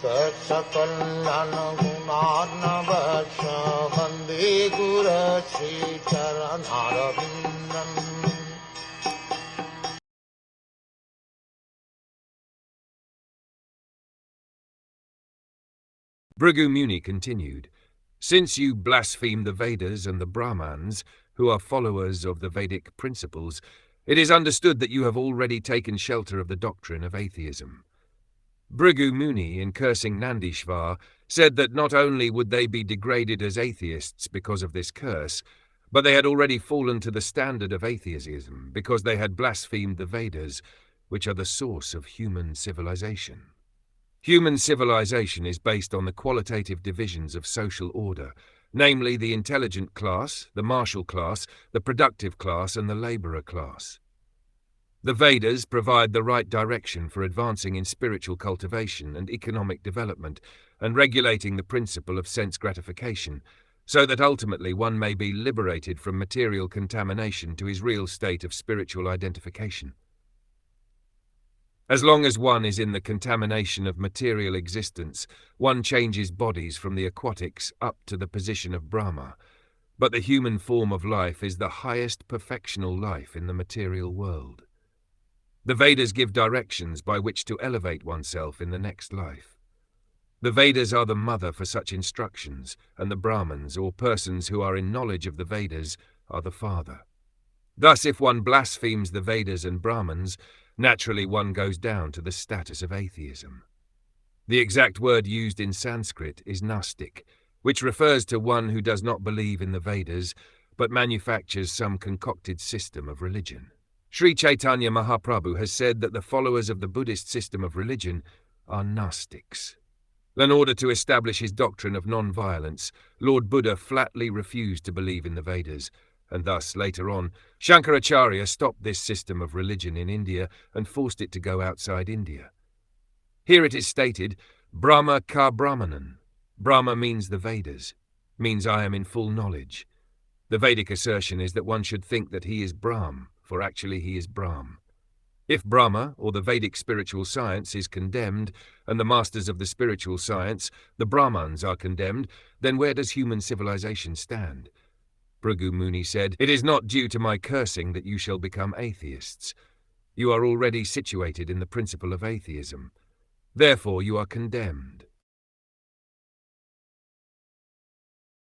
Saksakallan gunarnavasya Vande Guru Sri Charanaravindan. Bhrigu Muni continued, "Since you blaspheme the Vedas and the Brahmans, who are followers of the Vedic principles, it is understood that you have already taken shelter of the doctrine of atheism." Bhrigu Muni, in cursing Nandishvar, said that not only would they be degraded as atheists because of this curse, but they had already fallen to the standard of atheism because they had blasphemed the Vedas, which are the source of human civilization. Human civilization is based on the qualitative divisions of social order, namely the intelligent class, the martial class, the productive class, and the laborer class. The Vedas provide the right direction for advancing in spiritual cultivation and economic development, and regulating the principle of sense gratification, so that ultimately one may be liberated from material contamination to his real state of spiritual identification. As long as one is in the contamination of material existence, one changes bodies from the aquatics up to the position of Brahma, but the human form of life is the highest perfectional life in the material world. The Vedas give directions by which to elevate oneself in the next life. The Vedas are the mother for such instructions, and the Brahmins, or persons who are in knowledge of the Vedas, are the father. Thus, if one blasphemes the Vedas and Brahmins, naturally one goes down to the status of atheism. The exact word used in Sanskrit is Nastik, which refers to one who does not believe in the Vedas, but manufactures some concocted system of religion. Sri Chaitanya Mahaprabhu has said that the followers of the Buddhist system of religion are Nastiks. In order to establish his doctrine of non-violence, Lord Buddha flatly refused to believe in the Vedas, and thus, later on, Shankaracharya stopped this system of religion in India and forced it to go outside India. Here it is stated, Brahma ka Brahmanan. Brahma means the Vedas, means I am in full knowledge. The Vedic assertion is that one should think that he is Brahm, for actually he is Brahm. If Brahma, or the Vedic spiritual science, is condemned, and the masters of the spiritual science, the Brahmans, are condemned, then where does human civilization stand? Bhrigu Muni said, "It is not due to my cursing that you shall become atheists. You are already situated in the principle of atheism. Therefore you are condemned.